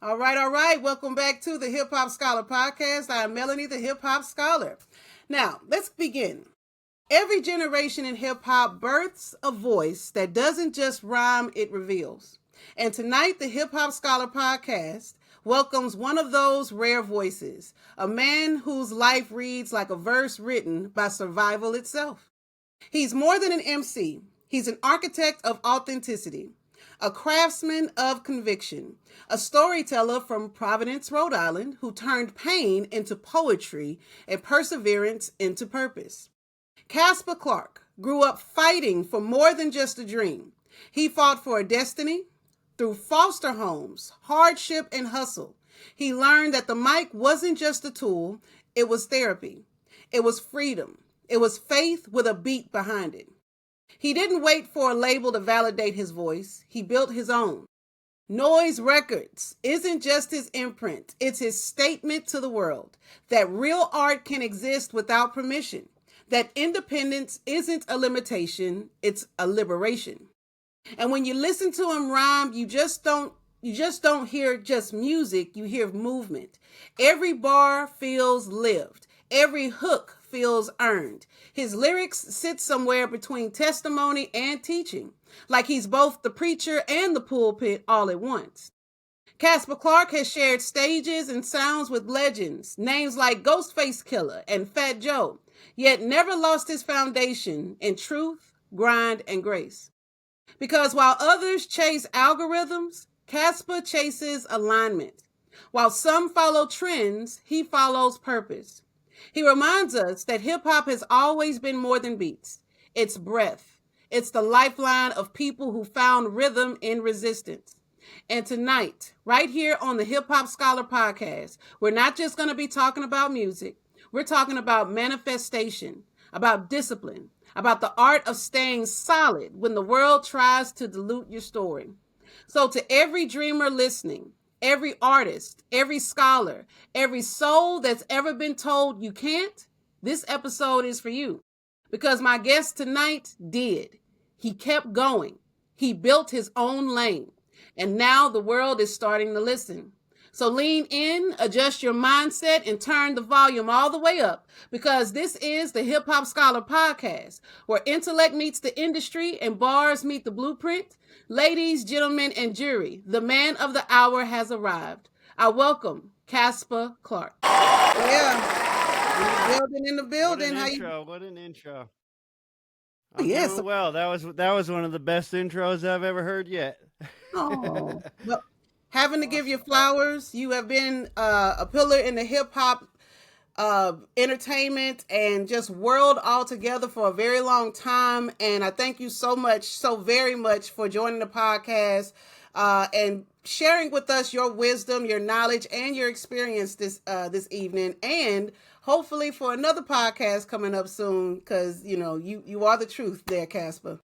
All right. Welcome back to the Hip Hop Scholar Podcast. I am Melanie, the Hip Hop Scholar. Now, let's begin. Every generation in hip hop births a voice that doesn't just rhyme, it reveals. And tonight, the Hip Hop Scholar Podcast welcomes one of those rare voices, a man whose life reads like a verse written by survival itself. He's more than an MC. He's an architect of authenticity, a craftsman of conviction, a storyteller from Providence, Rhode Island, who turned pain into poetry and perseverance into purpose. Caspa Clark grew up fighting for more than just a dream. He fought for a destiny. Through foster homes, hardship, and hustle, he learned that the mic wasn't just a tool, it was therapy. It was freedom. It was faith with a beat behind it. He didn't wait for a label to validate his voice. He built his own. Noice Recordz isn't just his imprint. It's his statement to the world that real art can exist without permission, that independence isn't a limitation, it's a liberation. And when you listen to him rhyme, you just don't hear just music, you hear movement. Every bar feels lived. Every hook feels earned. His lyrics sit somewhere between testimony and teaching, like he's both the preacher and the pulpit all at once. Caspa Clark has shared stages and sounds with legends, names like Ghostface Killer and Fat Joe, yet never lost his foundation in truth, grind, and grace. Because while others chase algorithms, Caspa chases alignment. While some follow trends, he follows purpose. He reminds us that hip-hop has always been more than beats. It's breath. It's the lifeline of people who found rhythm in resistance. And tonight, right here on the Hip Hop Scholar Podcast, we're not just going to be talking about music. We're talking about manifestation, about discipline, about the art of staying solid when the world tries to dilute your story. So to every dreamer listening, every artist, every scholar, every soul that's ever been told you can't, this episode is for you. Because my guest tonight did. He kept going. He built his own lane. And now the world is starting to listen. So lean in, adjust your mindset, and turn the volume all the way up, because this is the Hip Hop Scholar Podcast, where intellect meets the industry and bars meet the blueprint. Ladies, gentlemen, and jury, the man of the hour has arrived. I welcome Caspa Clark. Yeah, in the building. What an intro. Yes. Doing well. That was one of the best intros I've ever heard yet. Oh, well, having to give you flowers. You have been a pillar in the hip hop entertainment and just world altogether for a very long time. And I thank you so very much for joining the podcast and sharing with us your wisdom, your knowledge, and your experience this evening. And hopefully for another podcast coming up soon, because you are the truth there, Caspa.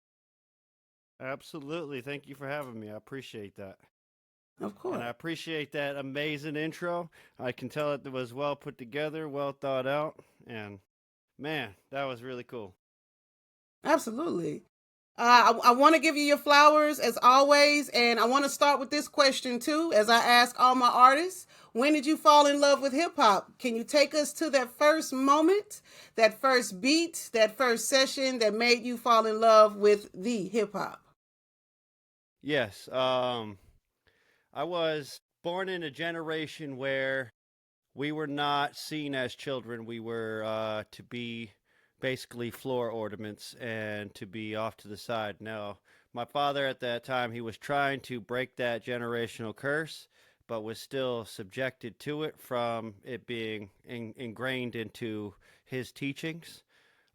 Absolutely. Thank you for having me. I appreciate that. Of course. And I appreciate that amazing intro. I can tell it was well put together, well thought out. And man, that was really cool. Absolutely. I want to give you your flowers as always. And I want to start with this question too, as I ask all my artists. When did you fall in love with hip hop? Can you take us to that first moment, that first beat, that first session that made you fall in love with the hip hop? Yes. I was born in a generation where we were not seen as children. We were to be basically floor ornaments and to be off to the side. No, my father at that time, he was trying to break that generational curse, but was still subjected to it from it being ingrained into his teachings.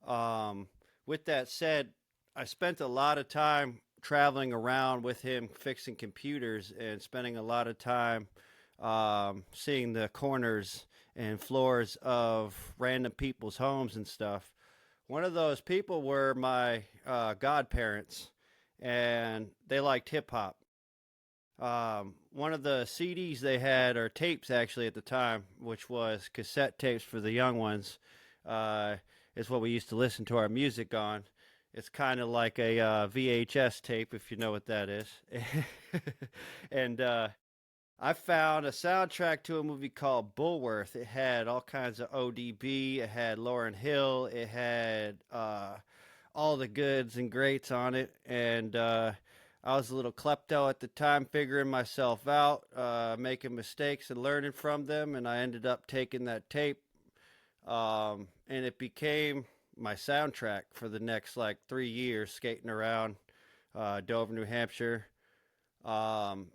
With that said, I spent a lot of time traveling around with him fixing computers and spending a lot of time seeing the corners and floors of random people's homes and stuff. One of those people were my godparents, and they liked hip hop. One of the CDs they had, or tapes actually at the time, which was cassette tapes for the young ones, is what we used to listen to our music on. It's kind of like a VHS tape, if you know what that is. And I found a soundtrack to a movie called Bullworth. It had all kinds of ODB. It had Lauryn Hill. It had all the goods and greats on it. And I was a little klepto at the time, figuring myself out, making mistakes and learning from them. And I ended up taking that tape, and it became my soundtrack for the next like 3 years, skating around Dover, New Hampshire. Um,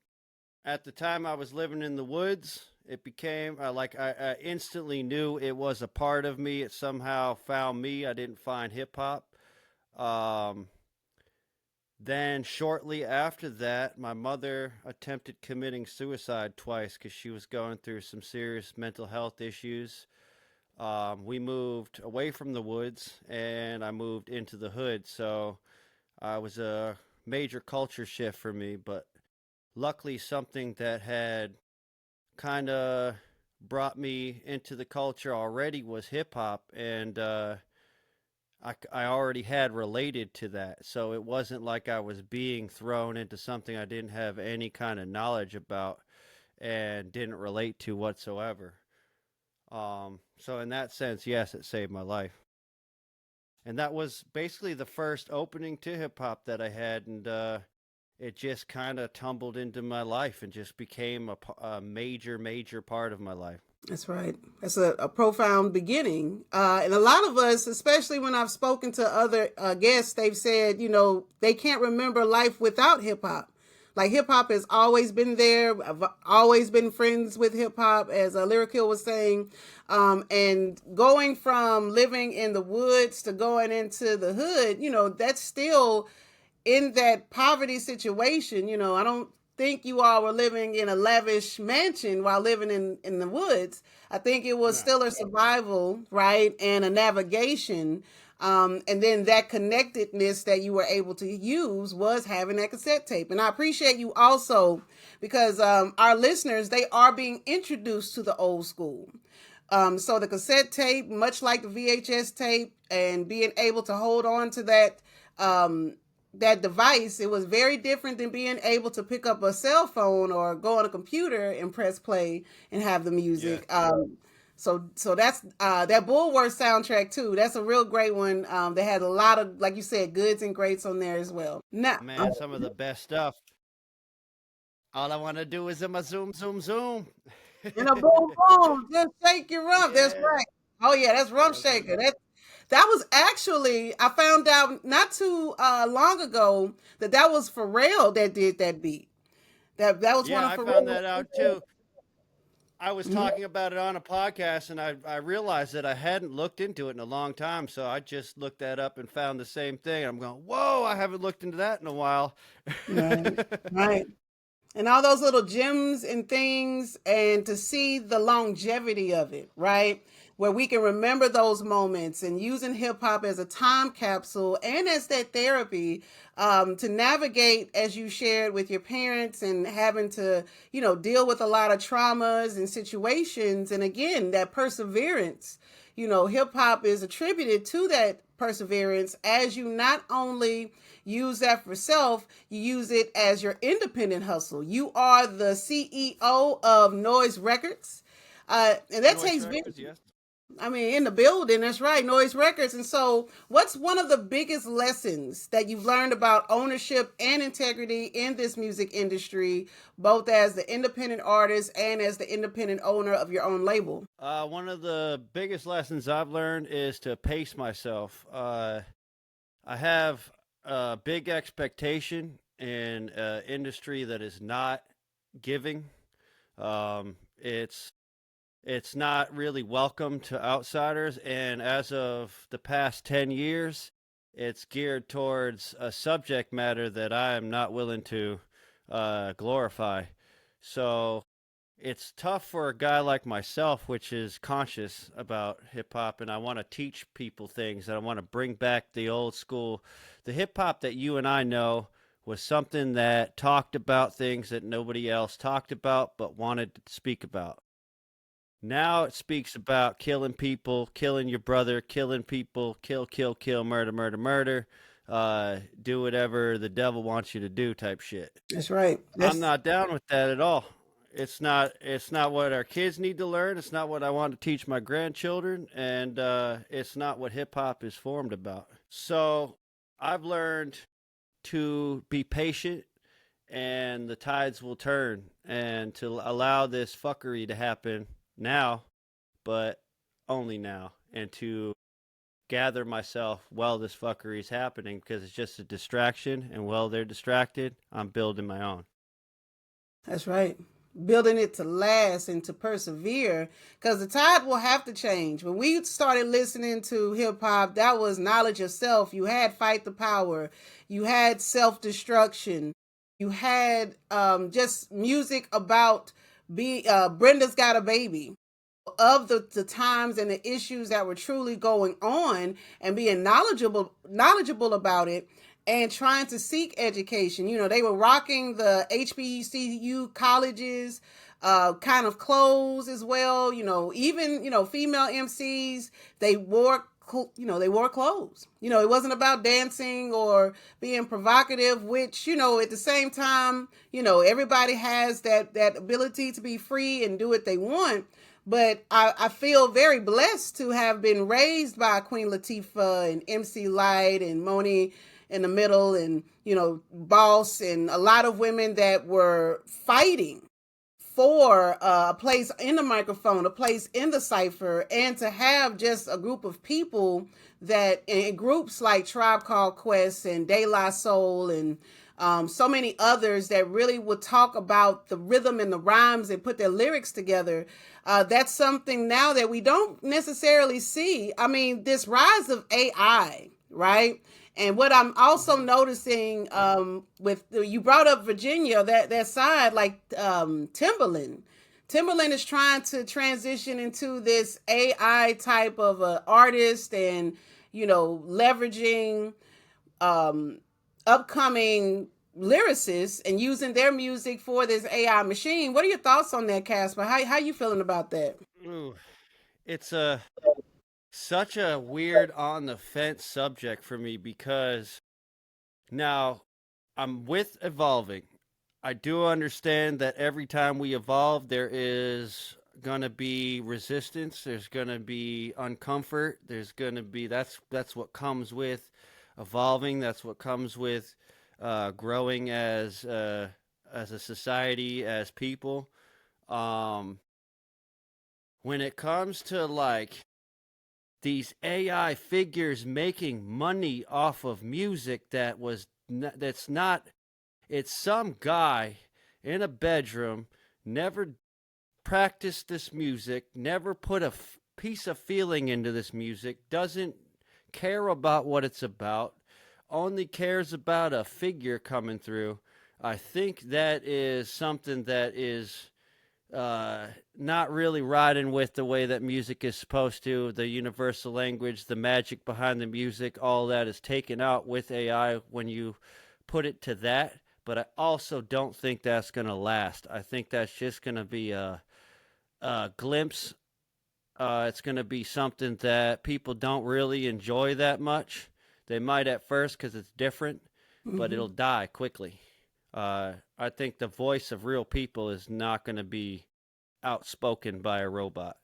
at the time, I was living in the woods. It became I instantly knew it was a part of me. It somehow found me. I didn't find hip hop. Um, then shortly after that, my mother attempted committing suicide twice because she was going through some serious mental health issues. We moved away from the woods and I moved into the hood. So it was a major culture shift for me, but luckily something that had kind of brought me into the culture already was hip hop. And I already had related to that. So it wasn't like I was being thrown into something I didn't have any kind of knowledge about and didn't relate to whatsoever. So in that sense, yes, it saved my life. And that was basically the first opening to hip hop that I had, and it just kind of tumbled into my life and just became a major, major part of my life. That's right. That's a profound beginning. And a lot of us, especially when I've spoken to other guests, they've said, they can't remember life without hip hop. Like hip hop has always been there. I've always been friends with hip hop, as Lyrical was saying. And going from living in the woods to going into the hood, that's still in that poverty situation. I don't think you all were living in a lavish mansion while living in the woods. I think it was No. still a survival, right? And a navigation. And then that connectedness that you were able to use was having that cassette tape. And I appreciate you also because our listeners, they are being introduced to the old school. So the cassette tape, much like the VHS tape, and being able to hold on to that device, it was very different than being able to pick up a cell phone or go on a computer and press play and have the music. Yes. So that's that Bullworth soundtrack too. That's a real great one. They had a lot of, like you said, goods and greats on there as well. Now, Man, some of the best stuff. All I want to do is in my zoom, zoom, zoom. in a boom boom, just shake your rump. That's Yeah, right. Oh yeah, that's rump that's shaker. That was actually, I found out not too long ago that was Pharrell that did that beat. That was one yeah. of I found Pharrell's. that out too. I was Mhm. talking about it on a podcast, and I realized that I hadn't looked into it in a long time. So I just looked that up and found the same thing. I'm going, whoa! I haven't looked into that in a while. Right, right. And all those little gems and things, and to see the longevity of it, right? Where we can remember those moments and using hip hop as a time capsule and as that therapy to navigate, as you shared with your parents and having to, deal with a lot of traumas and situations. And again, that perseverance, hip hop is attributed to that perseverance as you not only use that for self, you use it as your independent hustle. You are the CEO of Noice Recordz. And that Noise takes vision. records, yes. I mean, in the building, that's right, Noice Recordz. And so, what's one of the biggest lessons that you've learned about ownership and integrity in this music industry, both as the independent artist and as the independent owner of your own label? One of the biggest lessons I've learned is to pace myself. I have a big expectation in an industry that is not giving. It's not really welcome to outsiders, and as of the past 10 years, it's geared towards a subject matter that I am not willing to glorify. So it's tough for a guy like myself, which is conscious about hip hop, and I want to teach people things, and I want to bring back the old school. The hip hop that you and I know was something that talked about things that nobody else talked about but wanted to speak about. Now it speaks about killing people, killing your brother, killing people, kill, kill, kill, murder, murder, murder. Do whatever the devil wants you to do type shit. That's right. I'm That's not down with that at all. it's not what our kids need to learn. It's not what I want to teach my grandchildren, and it's not what hip hop is formed about. So I've learned to be patient, and the tides will turn, and to allow this fuckery to happen now, but only now, and to gather myself while this fuckery is happening, because it's just a distraction, and while they're distracted, I'm building my own. That's right. Building it to last and to persevere, because the tide will have to change. When we started listening to hip hop, that was knowledge of self. You had Fight the Power, you had Self Destruction, you had just music about Brenda's Got a Baby, of the times and the issues that were truly going on, and being knowledgeable about it, and trying to seek education. You know, they were rocking the HBCU colleges kind of clothes as well. You know, even, you know, female MCs, they wore they wore clothes. You know, it wasn't about dancing or being provocative, which, you know, at the same time, you know, everybody has that ability to be free and do what they want. But I feel very blessed to have been raised by Queen Latifah and MC Light and Moni in the Middle, and, you know, Boss, and a lot of women that were fighting for a place in the microphone, a place in the cipher, and to have just a group of people that, in groups like Tribe Called Quest and De La Soul and so many others that really would talk about the rhythm and the rhymes and put their lyrics together. That's something now that we don't necessarily see. I mean, this rise of AI, right? And what I'm also noticing, with you brought up Virginia, that side, like Timberland. Timberland is trying to transition into this AI type of artist, and, you know, leveraging upcoming lyricists and using their music for this AI machine. What are your thoughts on that, Casper? How you feeling about that? Ooh, it's such a weird on the fence subject for me, because now I'm with evolving. I do understand that every time we evolve, there is gonna be resistance. There's gonna be uncomfort. There's gonna be that's what comes with evolving. That's what comes with growing as a society, as people. Um, when it comes to like these AI figures making money off of music that's not, it's some guy in a bedroom, never practiced this music, never put a piece of feeling into this music, doesn't care about what it's about, only cares about a figure coming through. I think that is something that is not really riding with the way that music is supposed to. The universal language, the magic behind the music, all that is taken out with AI when you put it to that. But I also don't think that's going to last. I think that's just going to be a glimpse. It's going to be something that people don't really enjoy that much. They might at first because it's different, but Mm-hmm. it'll die quickly. I think the voice of real people is not going to be outspoken by a robot.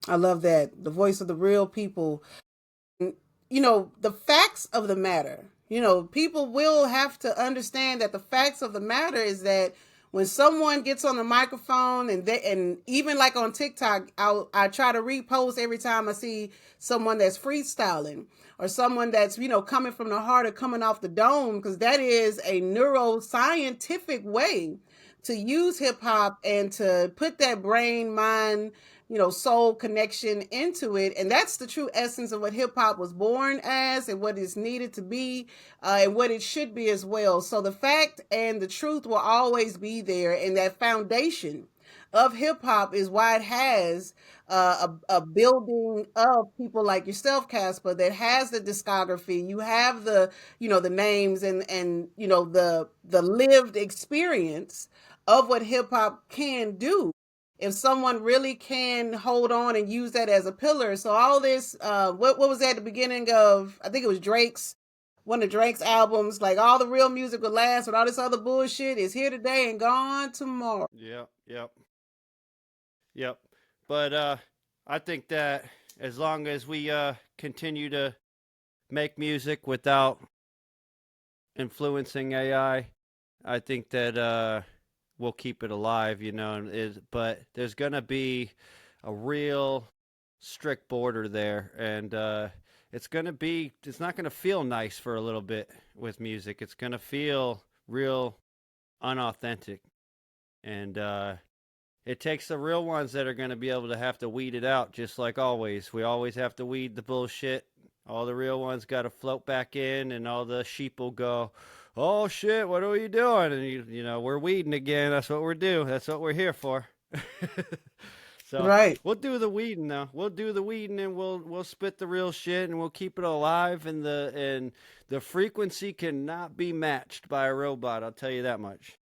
I love that. The voice of the real people. You know, the facts of the matter. You know, people will have to understand that the facts of the matter is that when someone gets on the microphone, and even like on TikTok, I try to repost every time I see someone that's freestyling, or someone that's, you know, coming from the heart or coming off the dome, because that is a neuroscientific way to use hip hop and to put that brain, mind, you know, soul connection into it. And that's the true essence of what hip hop was born as, and what is needed to be, and what it should be as well. So the fact and the truth will always be there. And that foundation of hip hop is why it has a building of people like yourself, Casper, that has the discography. You have the, you know, the names, and you know, the lived experience of what hip hop can do if someone really can hold on and use that as a pillar. So all this, what was at the beginning of, I think it was Drake's, one of Drake's albums, like all the real music will last, but all this other bullshit is here today and gone tomorrow. Yep. But I think that as long as we continue to make music without influencing AI, I think that we'll keep it alive, but there's going to be a real strict border there, and it's not going to feel nice for a little bit with music. It's going to feel real unauthentic, and it takes the real ones that are going to be able to have to weed it out, just like always. We always have to weed the bullshit. All the real ones got to float back in, and all the sheep will go, oh shit, what are you doing? And we're weeding again. That's what we're doing. That's what we're here for. So Right. we'll do the weeding though. We'll do the weeding, and we'll spit the real shit, and we'll keep it alive. And the frequency cannot be matched by a robot. I'll tell you that much.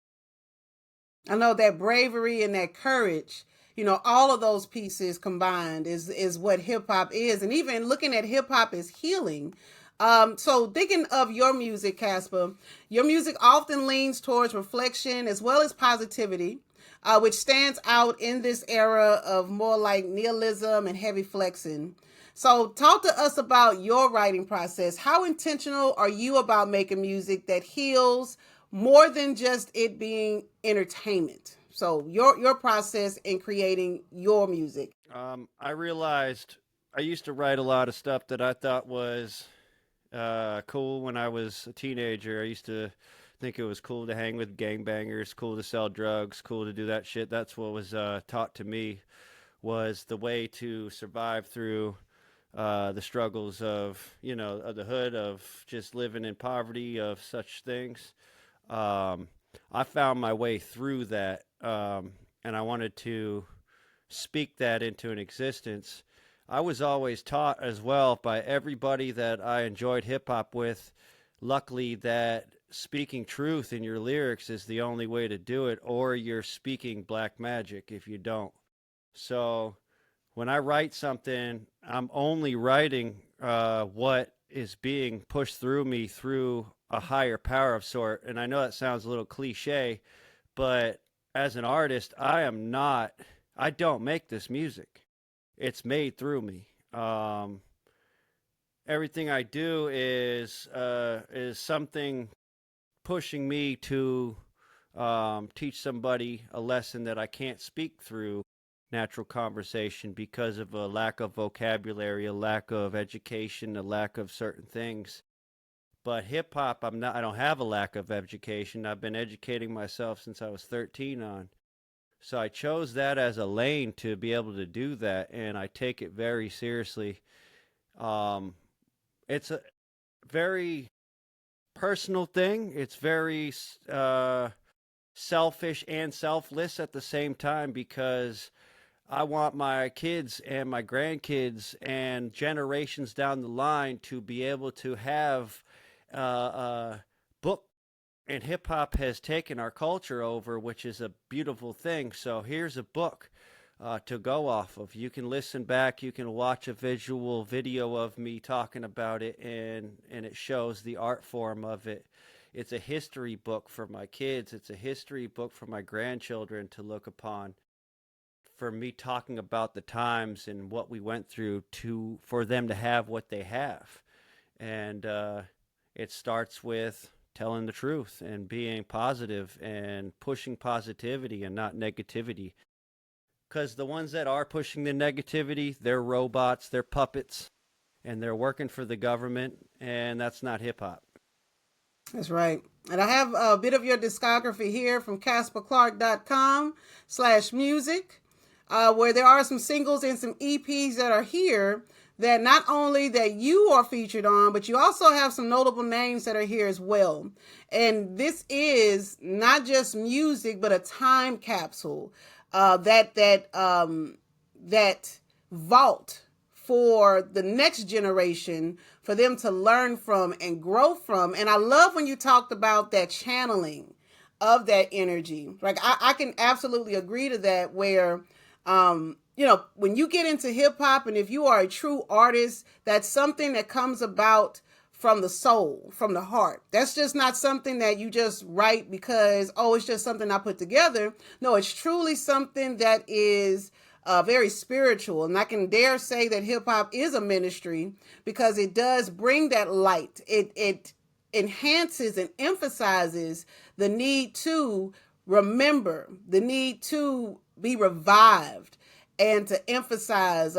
I know that bravery and that courage, all of those pieces combined is what hip hop is. And even looking at hip hop as healing. So thinking of your music, Caspa, your music often leans towards reflection as well as positivity, which stands out in this era of more like nihilism and heavy flexing. So talk to us about your writing process. How intentional are you about making music that heals more than just it being entertainment? So your process in creating your music. I realized I used to write a lot of stuff that I thought was cool when I was a teenager. I used to think it was cool to hang with gangbangers, cool to sell drugs, cool to do that shit. That's what was taught to me was the way to survive through the struggles of the hood, of just living in poverty, of such things. I found my way through that, and I wanted to speak that into an existence. I was always taught as well by everybody that I enjoyed hip hop with, luckily, that speaking truth in your lyrics is the only way to do it, or you're speaking black magic if you don't. So when I write something, I'm only writing what is being pushed through me through a higher power of sort. And I know that sounds a little cliche, but as an artist, I don't make this music. It's made through me. Everything I do is something pushing me to teach somebody a lesson that I can't speak through natural conversation because of a lack of vocabulary, a lack of education, a lack of certain things. But hip hop, I don't have a lack of education. I've been educating myself since I was 13 on. So I chose that as a lane to be able to do that, and I take it very seriously. It's a very personal thing. It's very selfish and selfless at the same time, because I want my kids and my grandkids and generations down the line to be able to have a book. And hip hop has taken our culture over, which is a beautiful thing. So here's a book to go off of. You can listen back. You can watch a visual video of me talking about it, and it shows the art form of it. It's a history book for my kids. It's a history book for my grandchildren to look upon, for me talking about the times and what we went through for them to have what they have. And it starts with telling the truth and being positive and pushing positivity and not negativity. Because the ones that are pushing the negativity, they're robots, they're puppets, and they're working for the government, and that's not hip hop. That's right. And I have a bit of your discography here from caspaclark.com/music, where there are some singles and some EPs that are here that not only that you are featured on, but you also have some notable names that are here as well. And this is not just music, but a time capsule that vault for the next generation, for them to learn from and grow from. And I love when you talked about that channeling of that energy. Like I can absolutely agree to that, where when you get into hip hop, and if you are a true artist, that's something that comes about from the soul, from the heart. That's just not something that you just write because, oh, it's just something I put together. No, it's truly something that is very spiritual. And I can dare say that hip hop is a ministry because it does bring that light. It enhances and emphasizes the need to remember, the need to be revived, and to emphasize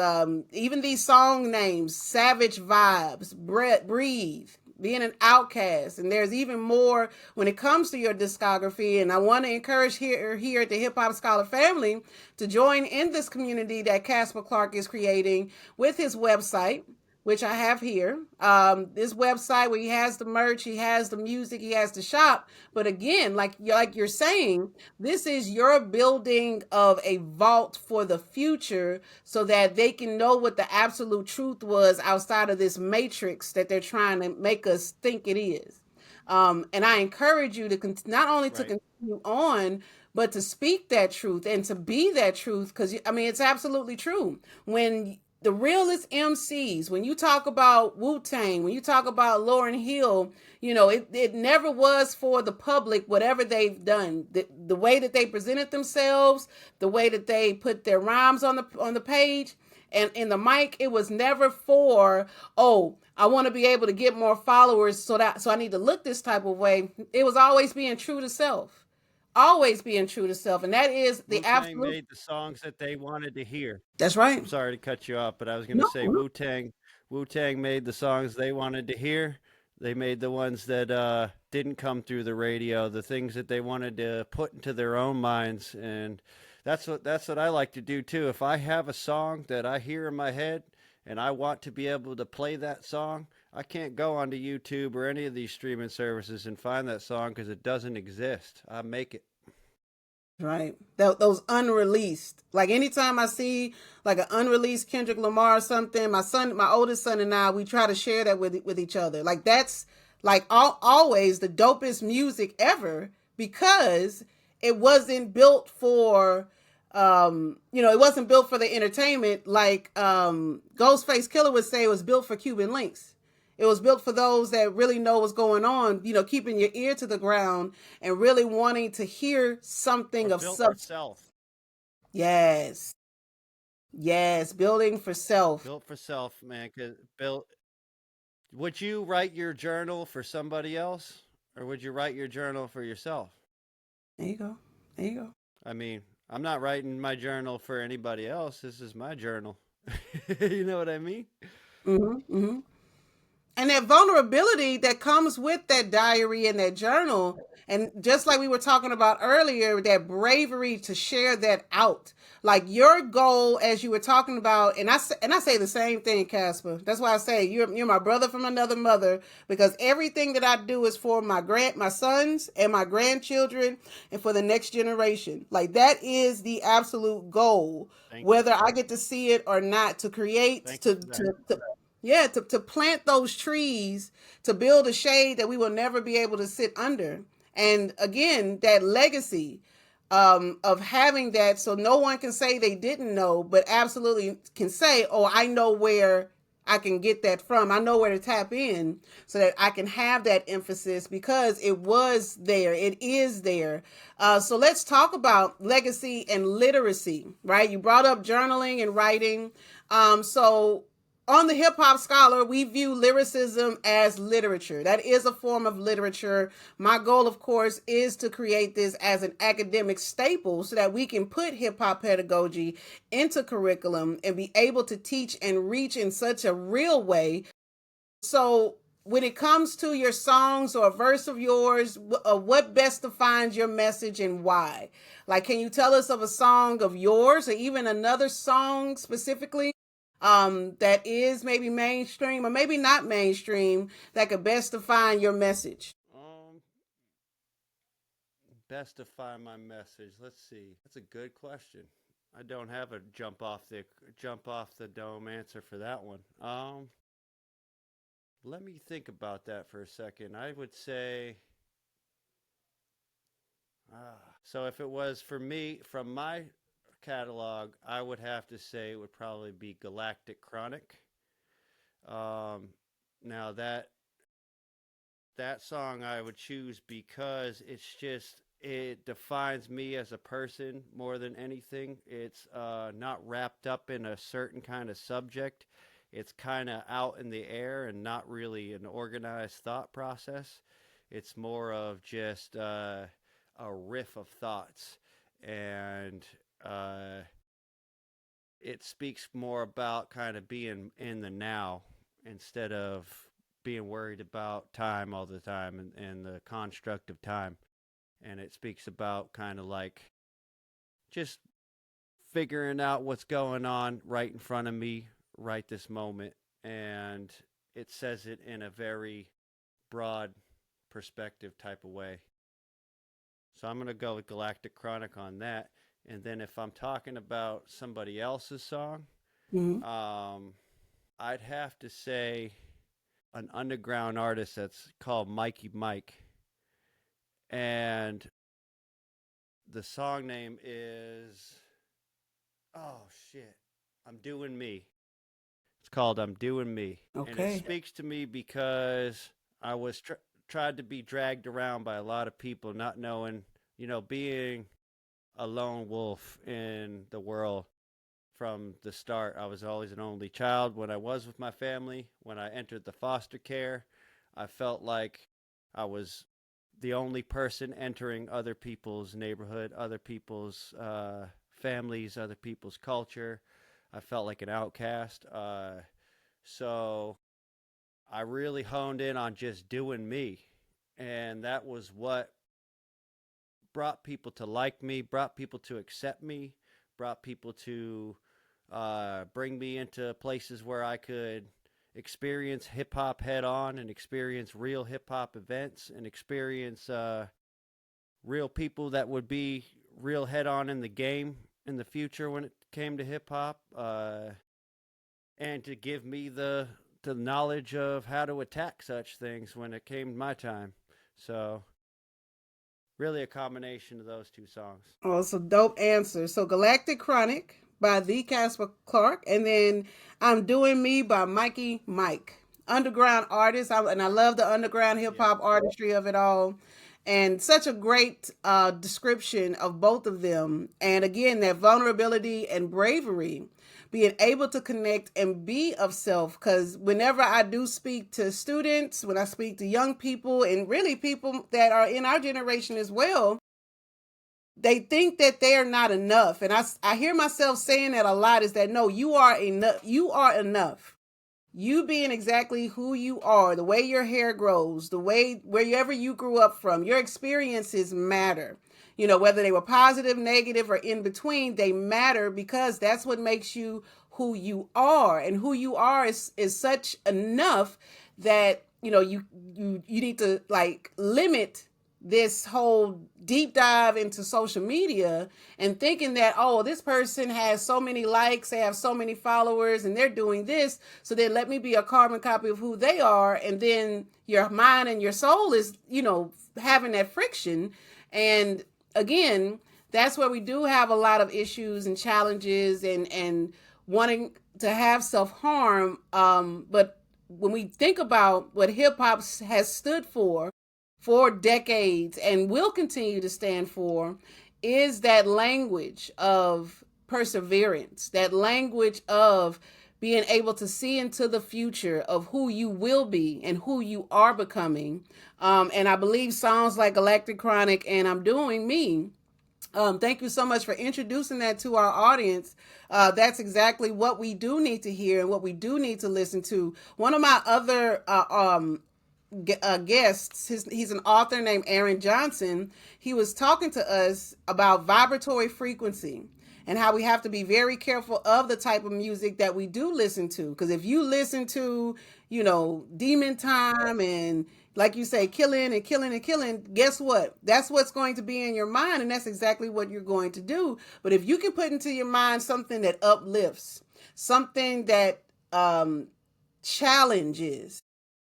even these song names, Savage Vibes, Breathe, being an outcast. And there's even more when it comes to your discography. And I want to encourage here at the Hip Hop Scholar family to join in this community that Caspa Clark is creating with his website, which I have here. This website where he has the merch, he has the music, he has the shop. But again, like you're saying, this is your building of a vault for the future so that they can know what the absolute truth was outside of this matrix that they're trying to make us think it is. And I encourage you to not only to continue on, but to speak that truth and to be that truth. Because, I mean, it's absolutely true. When the realest MCs, when you talk about Wu-Tang, when you talk about Lauryn Hill, you know, it never was for the public, whatever they've done. The way that they presented themselves, the way that they put their rhymes on the page and in the mic, it was never for, oh, I want to be able to get more followers, so I need to look this type of way. It was always being true to self. Always being true to self. And that is the Wu-Tang absolute. made the songs that they wanted to hear. That's right. I'm sorry to cut you off, but I was going to No, say Wu-Tang made the songs they wanted to hear. They made the ones that didn't come through the radio, the things that they wanted to put into their own minds, and that's what I like to do too. If I have a song that I hear in my head and I want to be able to play that song, I can't go onto YouTube or any of these streaming services and find that song because it doesn't exist. I make it. right. Those unreleased. Like anytime I see like an unreleased Kendrick Lamar or something, my oldest son and I, we try to share that with each other. Like that's like always the dopest music ever because it wasn't built for it wasn't built for the entertainment like Ghostface Killer would say it was built for Cuban links. It was built for those that really know what's going on, keeping your ear to the ground and really wanting to hear something Or of built for substance. self. Yes. Yes. Building for self. Built for self, man. 'Cause would you write your journal for somebody else or would you write your journal for yourself? There you go. There you go. I mean, I'm not writing my journal for anybody else. This is my journal. You know what I mean? Mm-hmm. Mm-hmm. And that vulnerability that comes with that diary and that journal, and just like we were talking about earlier, that bravery to share that out, like your goal, as you were talking about, and I say the same thing, Casper. That's why I say you're my brother from another mother, because everything that I do is for my sons and my grandchildren and for the next generation. Like that is the absolute goal, Thank you. whether I get to see it or not, to create Thank you for that. yeah, to plant those trees, to build a shade that we will never be able to sit under. And again, that legacy of having that, so no one can say they didn't know, but absolutely can say, oh, I know where I can get that from. I know where to tap in so that I can have that emphasis because it was there. It is there. So let's talk about legacy and literacy, right? You brought up journaling and writing. So on the Hip Hop Scholar, we view lyricism as literature. That is a form of literature. My goal, of course, is to create this as an academic staple so that we can put hip hop pedagogy into curriculum and be able to teach and reach in such a real way. So when it comes to your songs or a verse of yours, what best defines your message and why? Like, can you tell us of a song of yours or even another song specifically that is maybe mainstream or maybe not mainstream that could best define your message? Best define my message. Let's see. That's a good question. I don't have a jump off the dome answer for that one. Let me think about that for a second. I would say, so if it was for me from my catalog, I would have to say it would probably be Galactic Chronic. Now that that song I would choose because it defines me as a person more than anything. It's not wrapped up in a certain kind of subject. It's kind of out in the air and not really an organized thought process. It's more of just a riff of thoughts. And it speaks more about kind of being in the now instead of being worried about time all the time and the construct of time. And it speaks about kind of like just figuring out what's going on right in front of me right this moment. And it says it in a very broad perspective type of way. So I'm going to go with Galactic Chronic on that. And then if I'm talking about somebody else's song, Mhm. I'd have to say an underground artist that's called Mikey Mike. And the song name is, oh shit, I'm Doing Me. It's called I'm Doing Me. And it Okay. speaks to me because I was tried to be dragged around by a lot of people, not knowing, being a lone wolf in the world from the start. I was always an only child. When I was with my family, when I entered the foster care, I felt like I was the only person entering other people's neighborhood, other people's families, other people's culture. I felt like an outcast. So I really honed in on just doing me. And that was what brought people to like me, brought people to accept me, brought people to bring me into places where I could experience hip hop head on and experience real hip hop events and experience real people that would be real head on in the game in the future when it came to hip hop, and to give me the knowledge of how to attack such things when it came my time. So really a combination of those two songs. Oh, it's a dope answer. So Galactic Chronic by the Caspa Clark, and then I'm Doing Me by Mikey Mike. Underground artist, and I love the underground hip Yep. hop artistry of it all. And such a great description of both of them. And again, that vulnerability and bravery, being able to connect and be of self. Because whenever I do speak to students, when I speak to young people, and really people that are in our generation as well, they think that they are not enough. And I hear myself saying that a lot, is that no, you are enough. You are enough. You being exactly who you are, the way your hair grows, the way wherever you grew up from, your experiences matter. Whether they were positive, negative, or in between, they matter because that's what makes you who you are. And who you are is such enough that, you need to like limit this whole deep dive into social media and thinking that, oh, this person has so many likes, they have so many followers, and they're doing this, so then let me be a carbon copy of who they are. And then your mind and your soul is, having that friction. And again, that's where we do have a lot of issues and challenges and wanting to have self-harm. But when we think about what hip-hop has stood for decades and will continue to stand for, is that language of perseverance, that language of being able to see into the future of who you will be and who you are becoming. And I believe songs like Galactic Chronic and I'm Doing Me, thank you so much for introducing that to our audience. That's exactly what we do need to hear and what we do need to listen to. One of my other guests, he's an author named Aaron Johnson. He was talking to us about vibratory frequency and how we have to be very careful of the type of music that we do listen to. Because if you listen to, Demon Time and, like you say, killing and killing and killing, guess what? That's what's going to be in your mind, and that's exactly what you're going to do. But if you can put into your mind something that uplifts, something that challenges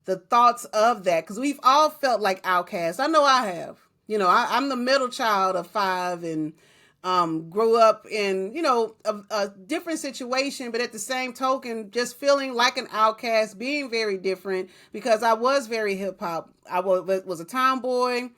the thoughts of that, because we've all felt like outcasts. I know I have. I'm the middle child of 5, and grew up in, a different situation, but at the same token, just feeling like an outcast, being very different because I was very hip hop. I was a tomboy,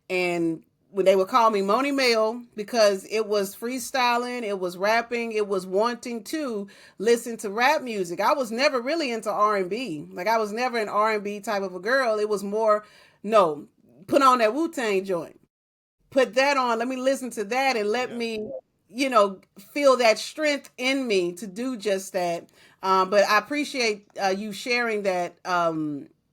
and when they would call me Moni Male because it was freestyling, it was rapping, it was wanting to listen to rap music. I was never really into R&B. Like I was never an R&B type of a girl. It was more, no, put on that Wu-Tang joint. Put that on, let me listen to that and let Yeah. me, feel that strength in me to do just that. But I appreciate you sharing that,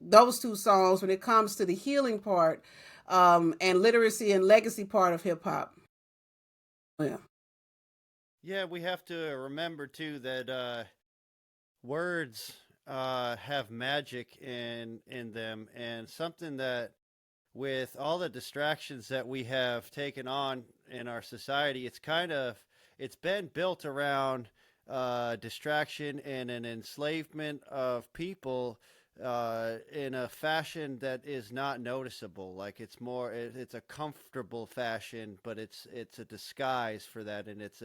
those two songs when it comes to the healing part, and literacy and legacy part of hip hop. Yeah. Yeah, we have to remember too that words have magic in them, and something that with all the distractions that we have taken on in our society, it's been built around distraction and an enslavement of people in a fashion that is not noticeable. Like it's a comfortable fashion, but it's a disguise for that, and it's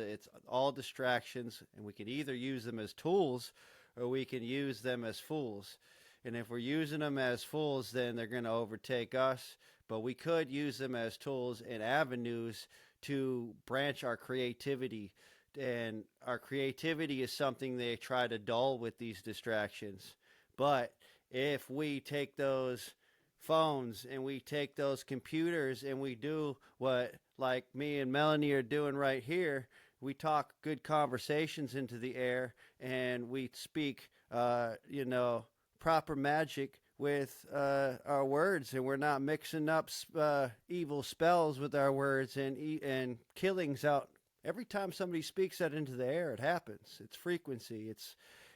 all distractions, and we can either use them as tools or we can use them as fools. And if we're using them as fools, then they're going to overtake us. But we could use them as tools and avenues to branch our creativity. And our creativity is something they try to dull with these distractions. But if we take those phones and we take those computers and we do what like me and Melanie are doing right here, we talk good conversations into the air and we speak, proper magic with our words, and we're not mixing up evil spells with our words and killings out. Every time somebody speaks that into the air, it happens. It's frequency.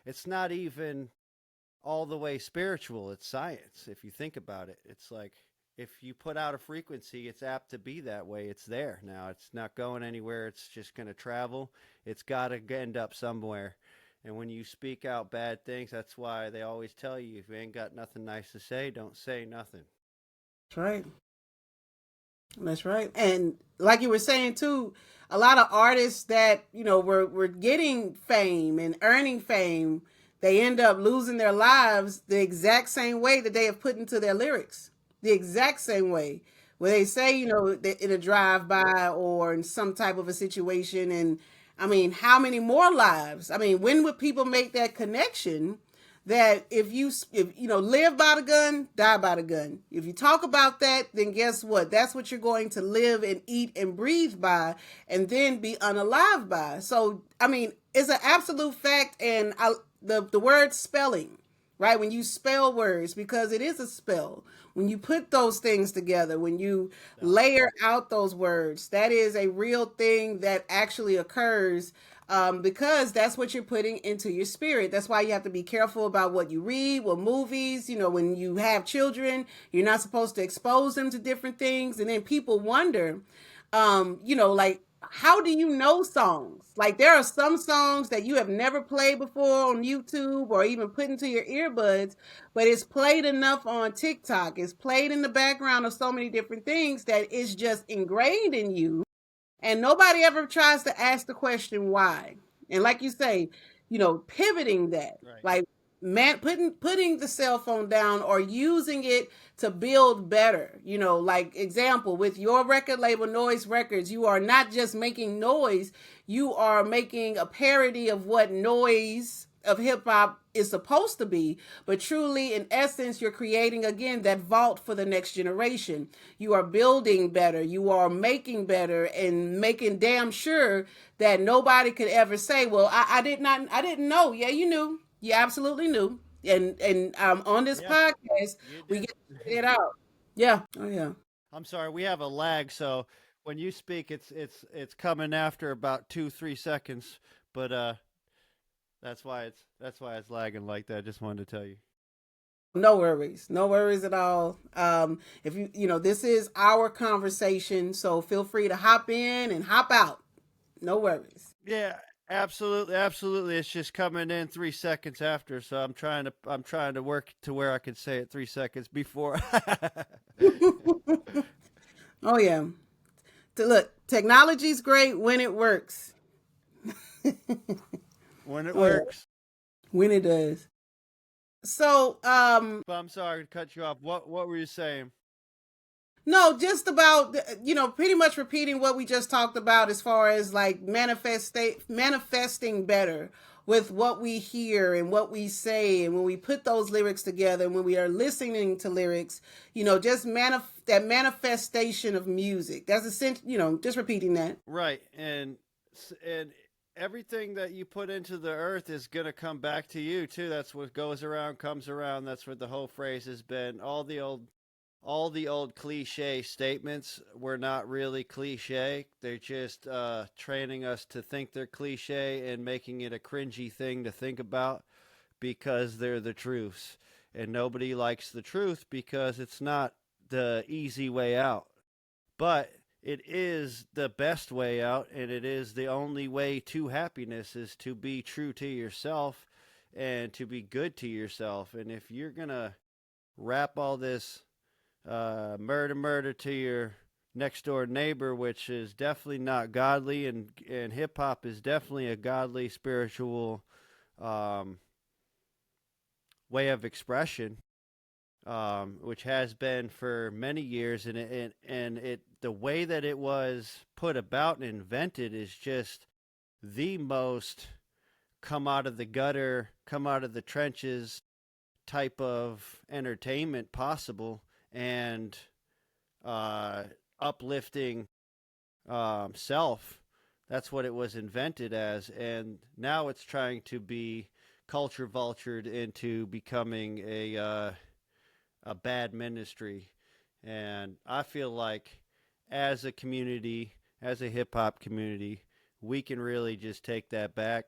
It's not even all the way spiritual. It's science. If you think about it, it's like if you put out a frequency, it's apt to be that way. It's there now. It's not going anywhere. It's just going to travel. It's got to end up somewhere. And when you speak out bad things, that's why they always tell you, if you ain't got nothing nice to say, don't say nothing. That's right. That's right. And like you were saying too, a lot of artists that, were getting fame and earning fame, they end up losing their lives the exact same way that they have put into their lyrics. The exact same way. Where they say, in a drive by or in some type of a situation. And I mean, how many more lives? I mean, when would people make that connection that if live by the gun, die by the gun? If you talk about that, then guess what? That's what you're going to live and eat and breathe by, and then be unalive by. So, I mean, it's an absolute fact. And the word spelling, right? When you spell words, because it is a spell. When you put those things together, when you layer out those words, that is a real thing that actually occurs, because that's what you're putting into your spirit. That's why you have to be careful about what you read, what movies, when you have children, you're not supposed to expose them to different things. And then people wonder, like, how do you know songs? Like there are some songs that you have never played before on YouTube or even put into your earbuds, but it's played enough on TikTok. It's played in the background of so many different things that it's just ingrained in you. And nobody ever tries to ask the question why. And like you say, pivoting that, Right. like man, putting the cell phone down or using it to build better. Like example with your record label, Noice Recordz, you are not just making noise, you are making a parody of what noise of hip hop is supposed to be, but truly in essence you're creating again that vault for the next generation. You are building better, you are making better, and making damn sure that nobody could ever say, well, I didn't know. Yeah, you knew. You absolutely knew. And on this Yeah, podcast you we did. get to get it out. Yeah. Oh yeah. I'm sorry, we have a lag, so when you speak, it's coming after about 2-3 seconds. But that's why it's lagging like that. Just wanted to tell you. No worries. No worries at all. If this is our conversation, so feel free to hop in and hop out. No worries. Yeah, absolutely, absolutely. It's just coming in 3 seconds after, so I'm trying to work to where I can say it 3 seconds before. Oh yeah. Look, technology's great when it works. When it Oh, yeah. works. When it does. So, I'm sorry to cut you off. What were you saying? no, just about, pretty much repeating what we just talked about as far as like manifesting better with what we hear and what we say, and when we put those lyrics together, and when we are listening to lyrics, just that manifestation of music. That's essential. Just repeating that. Right, and everything that you put into the earth is gonna come back to you too. That's what goes around comes around. That's what the whole phrase has been. All the old cliche statements were not really cliche. They're just training us to think they're cliche and making it a cringy thing to think about because they're the truths. And nobody likes the truth because it's not the easy way out. But it is the best way out, and it is the only way to happiness is to be true to yourself and to be good to yourself. And if you're going to wrap all this murder to your next door neighbor, which is definitely not godly, and hip hop is definitely a godly spiritual way of expression, which has been for many years, and it the way that it was put about and invented is just the most come out of the gutter, come out of the trenches type of entertainment possible, and uplifting self. That's what it was invented as, and now it's trying to be culture vultured into becoming a bad ministry. And I feel like as a community, as a hip hop community, we can really just take that back,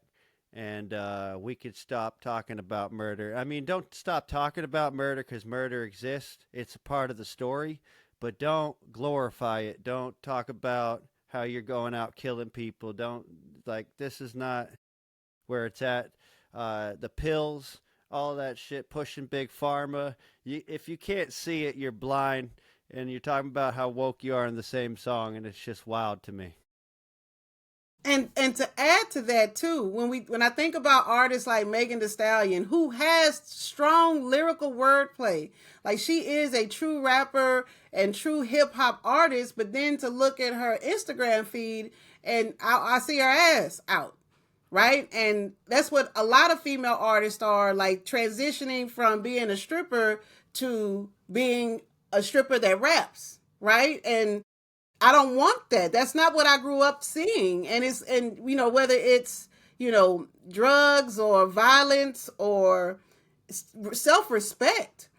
and we could stop talking about murder. I mean, don't stop talking about murder because murder exists. It's a part of the story, but don't glorify it. Don't talk about how you're going out killing people. Don't, like, this is not where it's at. The pills, all that shit, pushing big pharma. If you can't see it, you're blind. And you're talking about how woke you are in the same song, and it's just wild to me. And to add to that too, when I think about artists like Megan Thee Stallion, who has strong lyrical wordplay, like she is a true rapper and true hip hop artist, but then to look at her Instagram feed and I see her ass out, right? And that's what a lot of female artists are, like transitioning from being a stripper to being a stripper that raps, right? And I don't want that. That's not what I grew up seeing. Whether it's, drugs or violence or self-respect.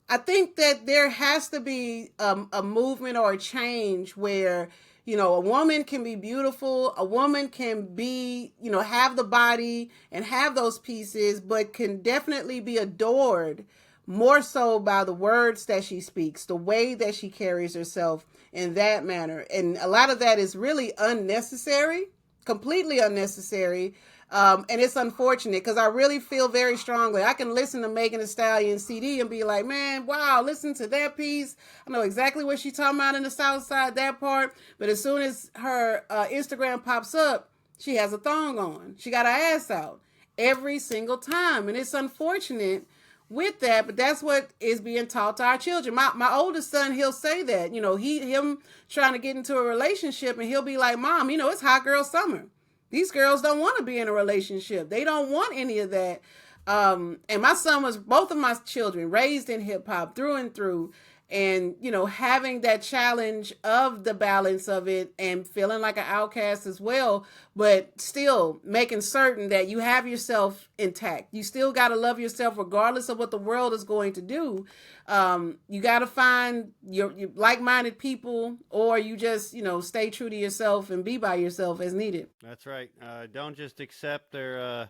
I think that there has to be a movement or a change where, a woman can be beautiful, a woman can be, have the body and have those pieces, but can definitely be adored more so by the words that she speaks, the way that she carries herself in that manner. And a lot of that is really unnecessary, completely unnecessary. And it's unfortunate because I really feel very strongly. I can listen to Megan Thee Stallion CD and be like, man, wow, listen to that piece. I know exactly what she's talking about in the South Side, that part. But as soon as her Instagram pops up, she has a thong on. She got her ass out every single time. And it's unfortunate with that, but that's what is being taught to our children. My oldest son, he'll say that, him trying to get into a relationship, and he'll be like, Mom, it's hot girl summer. These girls don't want to be in a relationship. They don't want any of that. And my son was, both of my children raised in hip hop through and through. And, having that challenge of the balance of it and feeling like an outcast as well, but still making certain that you have yourself intact. You still got to love yourself regardless of what the world is going to do. You got to find your like-minded people, or you just, stay true to yourself and be by yourself as needed. That's right. Don't just accept or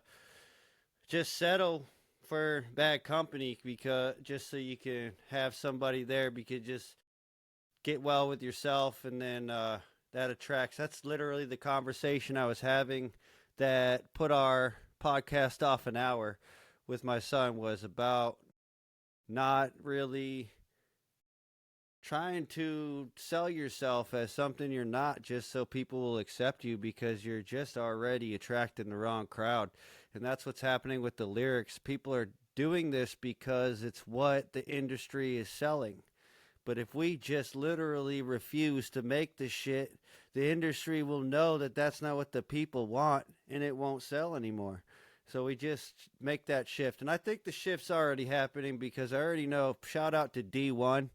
just settle for bad company because just so you can have somebody there, because just get well with yourself, and then that attracts. That's literally the conversation I was having that put our podcast off an hour with my son, was about not really trying to sell yourself as something you're not just so people will accept you because you're just already attracting the wrong crowd. And that's what's happening with the lyrics. People are doing this because it's what the industry is selling. But if we just literally refuse to make the shit, the industry will know that that's not what the people want and it won't sell anymore. So we just make that shift. And I think the shift's already happening because I already know, shout out to D1.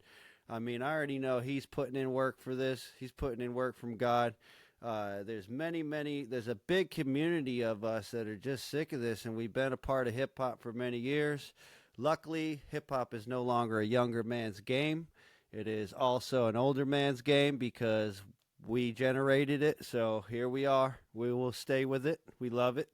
I mean, I already know he's putting in work for this. He's putting in work from God. There's there's a big community of us that are just sick of this, and we've been a part of hip hop for many years. Luckily, hip hop is no longer a younger man's game. It is also an older man's game because we generated it. So here we are. We will stay with it. We love it.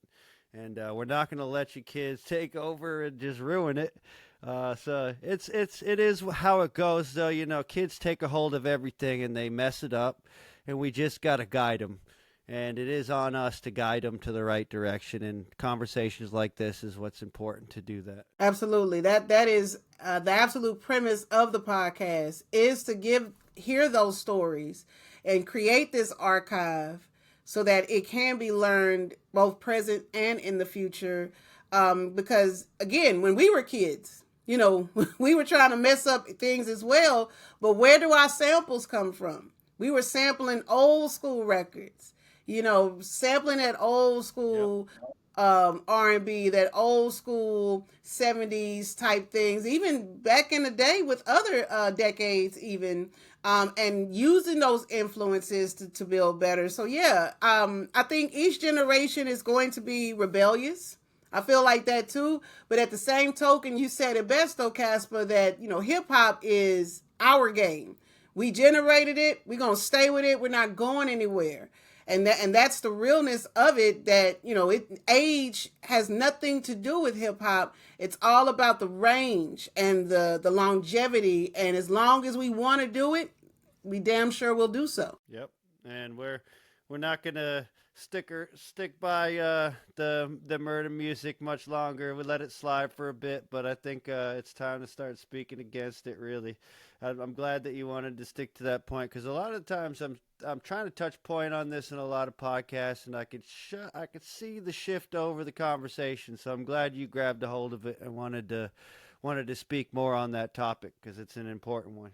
And we're not going to let you kids take over and just ruin it. So it is how it goes, though. You know, kids take a hold of everything and they mess it up, and we just got to guide them. And it is on us to guide them to the right direction. And conversations like this is what's important to do that. Absolutely. That is the absolute premise of the podcast, is to hear those stories and create this archive so that it can be learned both present and in the future. Because again, when we were kids, you know, we were trying to mess up things as well. But where do our samples come from? We were sampling old school records, you know, sampling that old school R&B, that old school 70s type things, even back in the day with other decades even, and using those influences to build better. So yeah, I think each generation is going to be rebellious. I feel like that too. But at the same token, you said it best though, Caspa, that, you know, hip hop is our game. We generated it. We're going to stay with it. We're not going anywhere. And that's the realness of it, that, you know, age has nothing to do with hip hop. It's all about the range and the longevity. And as long as we want to do it, we damn sure will do so. Yep. And we're not going to stick by the murder music much longer. We let it slide for a bit, but I think it's time to start speaking against it, really. I'm glad that you wanted to stick to that point, because a lot of times I'm trying to touch point on this in a lot of podcasts, and I could see the shift over the conversation. So I'm glad you grabbed a hold of it and wanted to speak more on that topic, because it's an important one.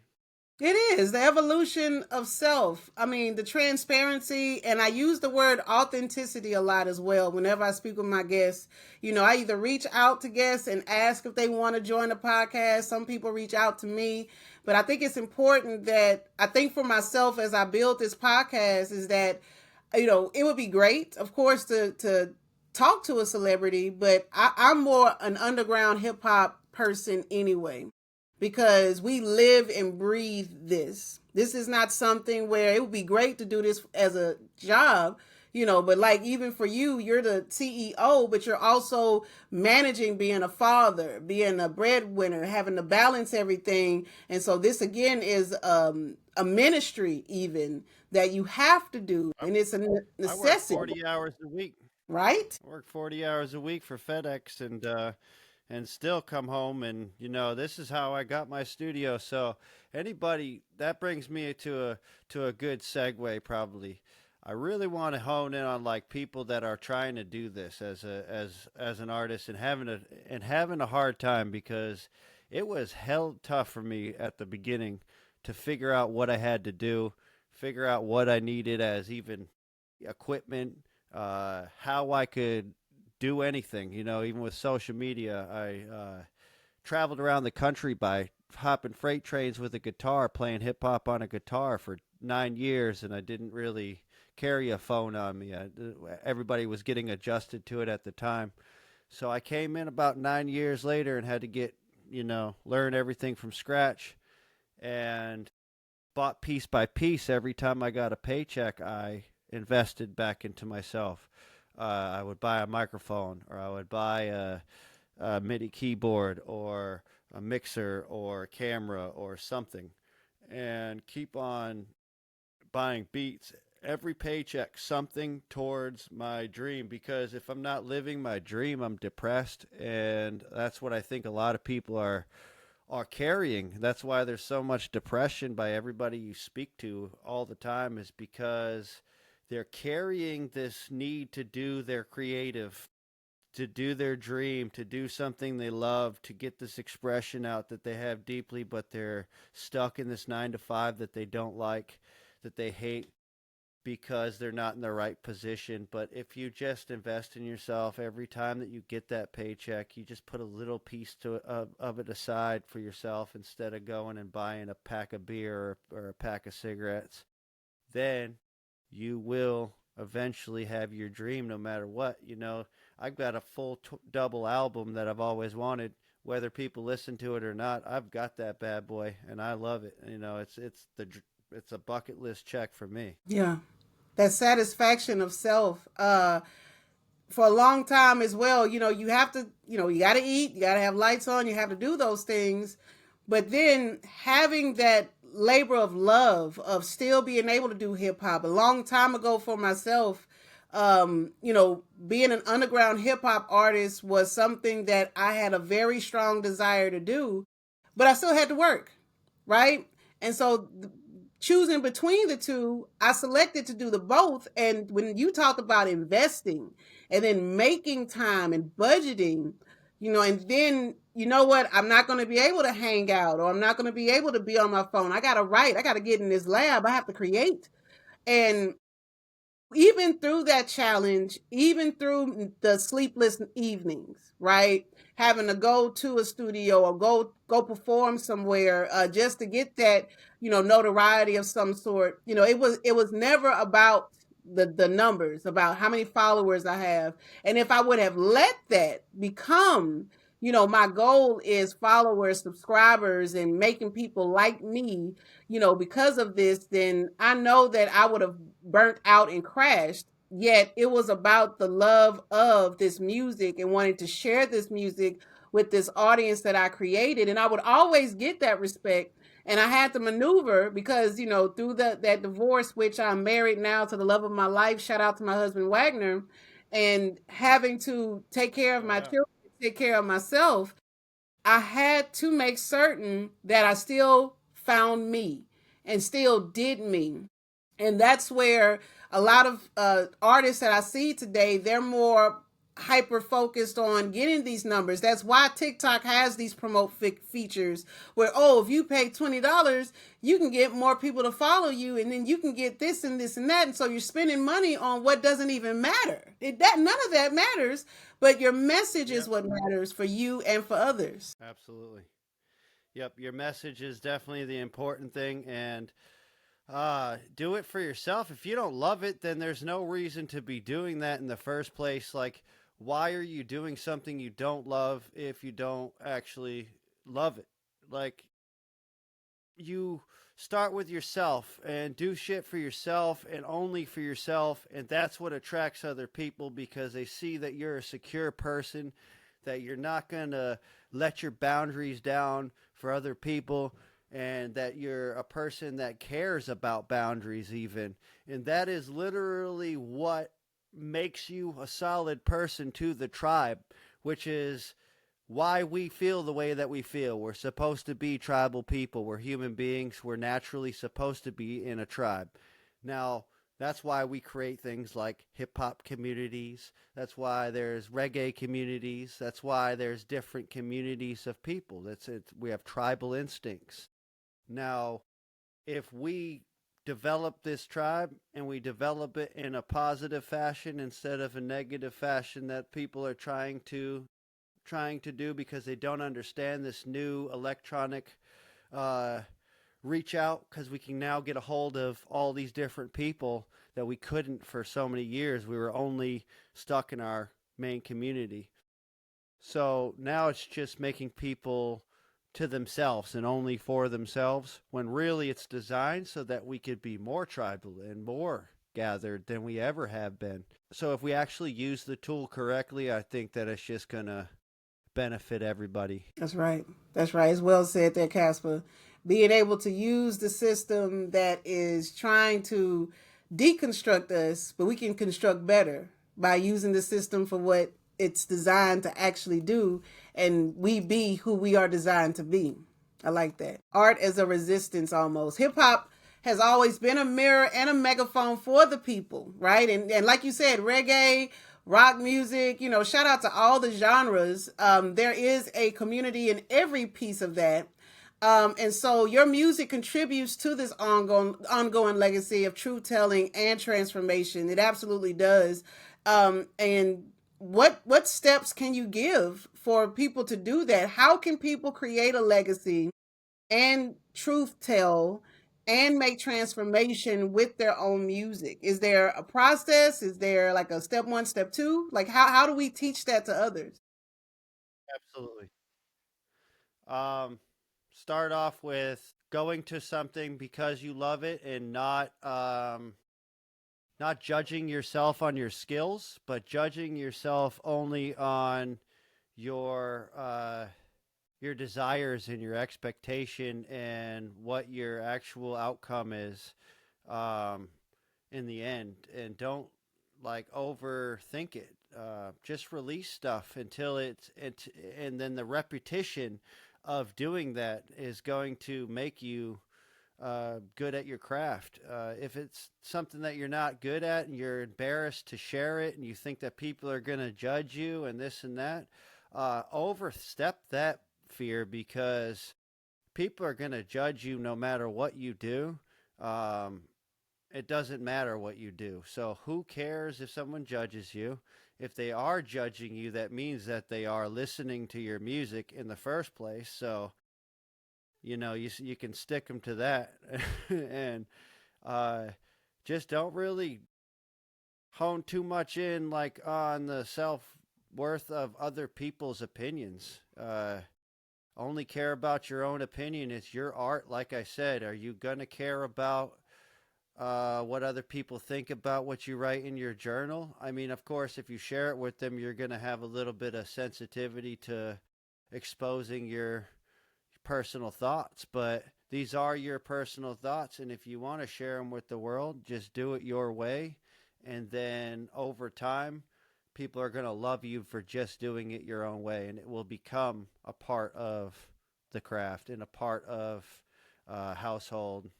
It is the evolution of self. I mean, the transparency, and I use the word authenticity a lot as well. Whenever I speak with my guests, you know, I either reach out to guests and ask if they want to join the podcast. Some people reach out to me, but I think it's important that, I think for myself as I build this podcast, is that, you know, it would be great, of course, to talk to a celebrity, but I'm more an underground hip hop person anyway. Because we live and breathe this. This is not something where it would be great to do this as a job, you know, but like even for you, you're the CEO, but you're also managing, being a father, being a breadwinner, having to balance everything. And so this again is a ministry even that you have to do. And it's a necessity. I work 40 hours a week. Right? I work 40 hours a week for FedEx, and still come home, and you know, this is how I got my studio. So anybody, that brings me to a good segue. Probably I really want to hone in on like people that are trying to do this as an artist and having a hard time, because it was hell tough for me at the beginning to figure out what I had to do, figure out what I needed as even equipment, how I could do anything, you know. Even with social media, I traveled around the country by hopping freight trains with a guitar, playing hip hop on a guitar for 9 years, and I didn't really carry a phone on me. Everybody was getting adjusted to it at the time. So I came in about 9 years later and had to learn everything from scratch, and bought piece by piece. Every time I got a paycheck, I invested back into myself. I would buy a microphone, or I would buy a MIDI keyboard, or a mixer, or a camera, or something, and keep on buying beats. Every paycheck, something towards my dream, because if I'm not living my dream, I'm depressed, and that's what I think a lot of people are are carrying. That's why there's so much depression by everybody you speak to all the time, is because they're carrying this need to do their creative, to do their dream, to do something they love, to get this expression out that they have deeply, but they're stuck in this 9 to 5 that they don't like, that they hate, because they're not in the right position. But if you just invest in yourself, every time that you get that paycheck, you just put a little piece of it aside for yourself instead of going and buying a pack of beer or a pack of cigarettes, then you will eventually have your dream no matter what. I've got a full double album that I've always wanted. Whether people listen to it or not, I've got that bad boy and I love it. It's a bucket list check for me. Yeah. That satisfaction of self. For a long time as well, you have to, you got to eat, you got to have lights on, you have to do those things. But then having that labor of love of still being able to do hip hop, a long time ago for myself, being an underground hip hop artist was something that I had a very strong desire to do, but I still had to work, right? And so choosing between the two, I selected to do the both. And when you talk about investing and then making time and budgeting, and then, what, I'm not going to be able to hang out, or I'm not going to be able to be on my phone. I got to write. I got to get in this lab. I have to create. And even through that challenge, even through the sleepless evenings, right? Having to go to a studio or go perform somewhere just to get that, notoriety of some sort. It was never about the numbers, about how many followers I have. And if I would have let that become, my goal is followers, subscribers, and making people like me, because of this, then I know that I would have burnt out and crashed. Yet it was about the love of this music and wanting to share this music with this audience that I created. And I would always get that respect. And I had to maneuver because, through that divorce, which I'm married now to the love of my life, shout out to my husband, Wagner, and having to take care of my children, take care of myself, I had to make certain that I still found me and still did me. And that's where a lot of artists that I see today, they're more hyper focused on getting these numbers. That's why TikTok has these promote features where, if you pay $20, you can get more people to follow you, and then you can get this and this and that. And so you're spending money on what doesn't even matter. None of that matters, but your message is what matters for you and for others. Absolutely. Yep. Your message is definitely the important thing. And do it for yourself. If you don't love it, then there's no reason to be doing that in the first place. Like, why are you doing something you don't love if you don't actually love it? Like, you start with yourself and do shit for yourself and only for yourself. And that's what attracts other people, because they see that you're a secure person, that you're not going to let your boundaries down for other people, and that you're a person that cares about boundaries even. And that is literally what makes you a solid person to the tribe, which is why we feel the way that we feel. We're supposed to be tribal people. We're human beings. We're naturally supposed to be in a tribe. Now, that's why we create things like hip-hop communities. That's why there's reggae communities. That's why there's different communities of people. We have tribal instincts. Now, if we develop this tribe and we develop it in a positive fashion instead of a negative fashion that people are trying to do because they don't understand this new electronic reach out, because we can now get a hold of all these different people that we couldn't for so many years. We were only stuck in our main community. So now it's just making people to themselves and only for themselves, when really it's designed so that we could be more tribal and more gathered than we ever have been. So if we actually use the tool correctly, I think that it's just going to benefit everybody. That's right. That's right. It's well said there, Caspa. Being able to use the system that is trying to deconstruct us, but we can construct better by using the system for what it's designed to actually do, and we be who we are designed to be. I like that. Art as a resistance almost. Hip hop has always been a mirror and a megaphone for the people, right? And like you said, reggae, rock music, shout out to all the genres. There is a community in every piece of that. And so your music contributes to this ongoing legacy of truth telling and transformation. It absolutely does. And what steps can you give for people to do that? How can people create a legacy and truth tell and make transformation with their own music? Is there a process? Is there like a step one, step two? Like how do we teach that to others? Absolutely. Um, Start off with going to something because you love it and not judging yourself on your skills, but judging yourself only on your your desires and your expectation and what your actual outcome is um, in the end. And don't like overthink it. Just release stuff until and then the repetition of doing that is going to make you good at your craft. If it's something that you're not good at and you're embarrassed to share it and you think that people are going to judge you and this and that, overstep that fear because people are going to judge you no matter what you do. Um, it doesn't matter what you do. So who cares if someone judges you? If they are judging you, that means that they are listening to your music in the first place. So you can stick them to that, and uh, just don't really hone too much in like on the self worth of other people's opinions. Only care about your own opinion. It's your art. Like I said, are you gonna care about what other people think about what you write in your journal? I mean, of course, if you share it with them, you're gonna have a little bit of sensitivity to exposing your personal thoughts, but these are your personal thoughts. And if you want to share them with the world, just do it your way. And then over time, people are going to love you for just doing it your own way. And it will become a part of the craft and a part of household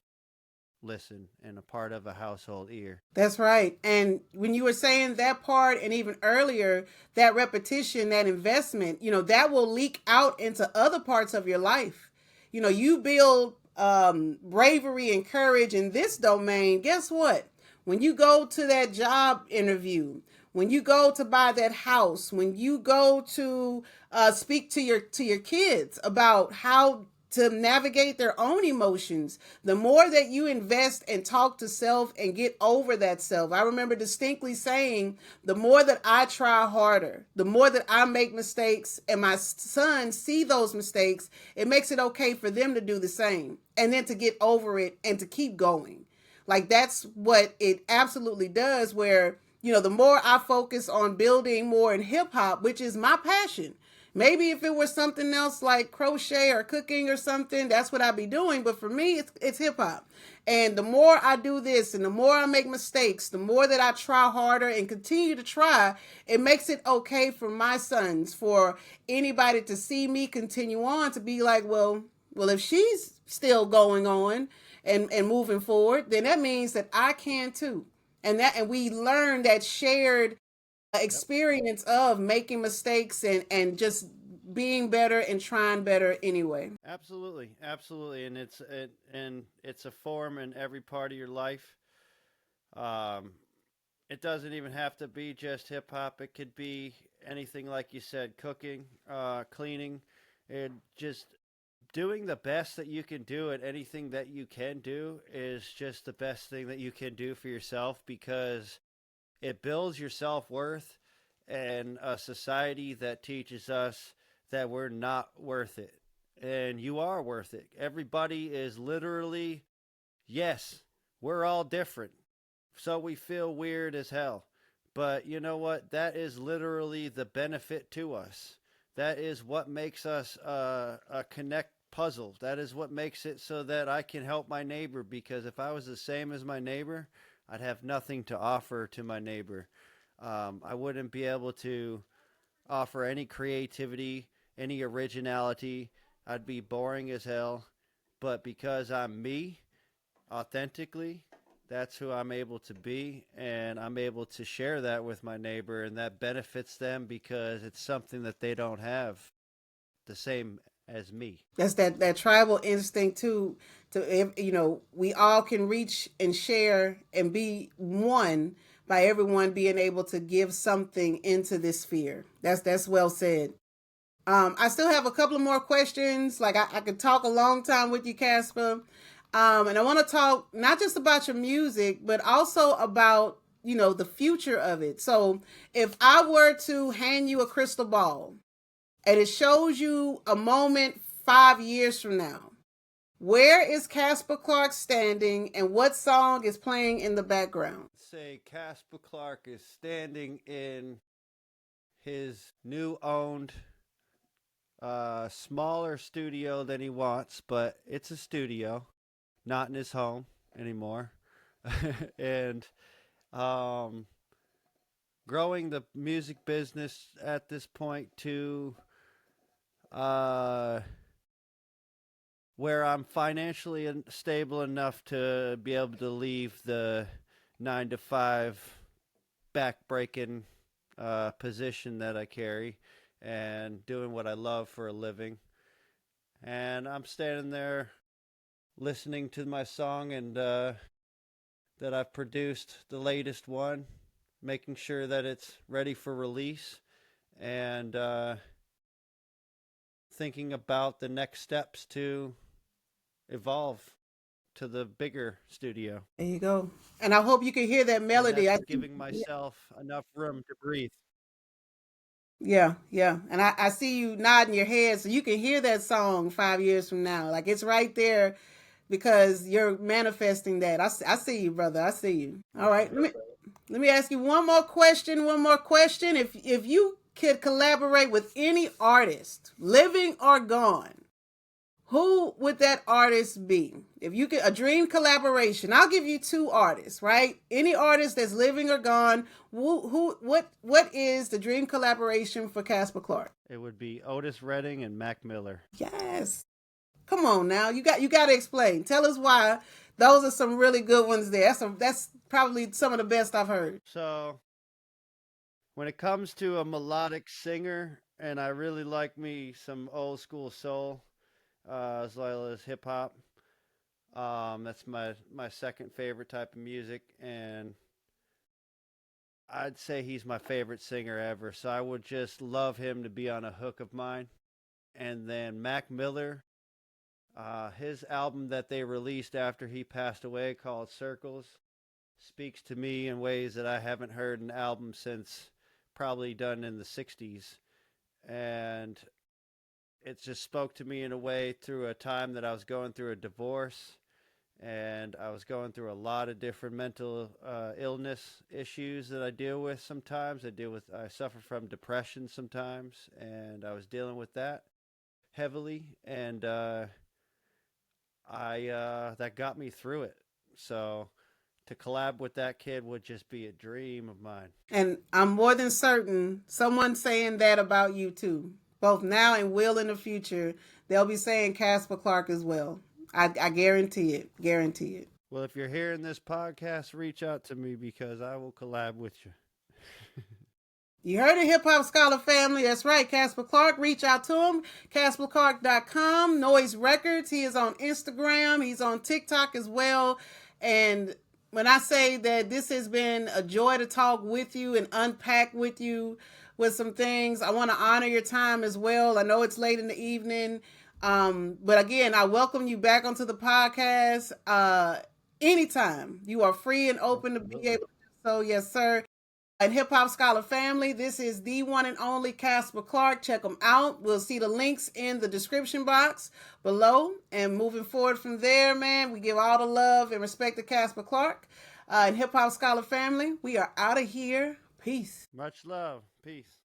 listen and a part of a household ear. That's right. And when you were saying that part, and even earlier, that repetition, that investment, that will leak out into other parts of your life. You build bravery and courage in this domain. Guess what? When you go to that job interview, when you go to buy that house, when you go to speak to your kids about how to navigate their own emotions, the more that you invest and talk to self and get over that self. I remember distinctly saying, the more that I try harder, the more that I make mistakes and my sons see those mistakes, it makes it okay for them to do the same and then to get over it and to keep going. Like that's what it absolutely does, where, the more I focus on building more in hip hop, which is my passion. Maybe if it was something else like crochet or cooking or something, that's what I'd be doing. But for me, it's hip hop. And the more I do this and the more I make mistakes, the more that I try harder and continue to try, it makes it okay for my sons, for anybody to see me continue on, to be like, well, if she's still going on and moving forward, then that means that I can too. And we learn that shared Yep. experience of making mistakes and just being better and trying better anyway. Absolutely, absolutely, and it's a form in every part of your life. Um, it doesn't even have to be just hip hop. It could be anything, like you said, cooking, cleaning, and just doing the best that you can do at anything that you can do is just the best thing that you can do for yourself, because it builds your self worth and a society that teaches us that we're not worth it. And you are worth it. Everybody is literally, yes, we're all different. So we feel weird as hell. But you know what? That is literally the benefit to us. That is what makes us a connect puzzle. That is what makes it so that I can help my neighbor. Because if I was the same as my neighbor, I'd have nothing to offer to my neighbor. I wouldn't be able to offer any creativity, any originality, I'd be boring as hell. But because I'm me, authentically, that's who I'm able to be, and I'm able to share that with my neighbor, and that benefits them because it's something that they don't have the same as me. That's that tribal instinct too. We all can reach and share and be one by everyone being able to give something into this sphere. That's well said. I still have a couple of more questions. Like I could talk a long time with you, Casper. And I want to talk not just about your music, but also about, the future of it. So if I were to hand you a crystal ball and it shows you a moment 5 years from now, where is Caspa Clark standing and what song is playing in the background? Say Caspa Clark is standing in his new owned smaller studio than he wants, but it's a studio, not in his home anymore. And growing the music business at this point to where I'm financially stable enough to be able to leave the 9 to 5 backbreaking position that I carry and doing what I love for a living. And I'm standing there listening to my song and that I've produced, the latest one, making sure that it's ready for release, and thinking about the next steps to evolve to the bigger studio. There you go. And I hope you can hear that melody. And that's giving myself enough room to breathe. Yeah, yeah. And I see you nodding your head so you can hear that song 5 years from now. Like it's right there because you're manifesting that. I see you, brother. I see you. All right. Let me ask you one more question. One more question. If you could collaborate with any artist, living or gone, who would that artist be? If you could, a dream collaboration, I'll give you two artists, right? Any artist that's living or gone. What is the dream collaboration for Caspa Clark? It would be Otis Redding and Mac Miller. Yes. Come on now, you got to explain. Tell us why. Those are some really good ones there. That's probably some of the best I've heard. So, when it comes to a melodic singer, and I really like me some old school soul, as well as hip hop. That's my second favorite type of music, and I'd say he's my favorite singer ever. So I would just love him to be on a hook of mine. And then Mac Miller, his album that they released after he passed away called Circles speaks to me in ways that I haven't heard an album since probably done in the 60s. And it just spoke to me in a way through a time that I was going through a divorce, and I was going through a lot of different mental illness issues that I deal with sometimes. I suffer from depression sometimes, and I was dealing with that heavily, and that got me through it. So to collab with that kid would just be a dream of mine. And I'm more than certain someone's saying that about you too. Both now and will in the future, they'll be saying Caspa Clark as well. I guarantee it. Guarantee it. Well, if you're hearing this podcast, reach out to me because I will collab with you. You heard it, Hip Hop Scholar family. That's right, Caspa Clark. Reach out to him. CaspaClark.com. Noice Recordz. He is on Instagram. He's on TikTok as well. And when I say that this has been a joy to talk with you and unpack with you with some things, I want to honor your time as well. I know it's late in the evening. But again, I welcome you back onto the podcast. Anytime. You are free and open to be able to do so. Yes, sir. And Hip Hop Scholar family, this is the one and only Caspa Clark. Check them out. We'll see the links in the description box below. And moving forward from there, man, we give all the love and respect to Caspa Clark. And Hip Hop Scholar family, we are out of here. Peace. Much love. Peace.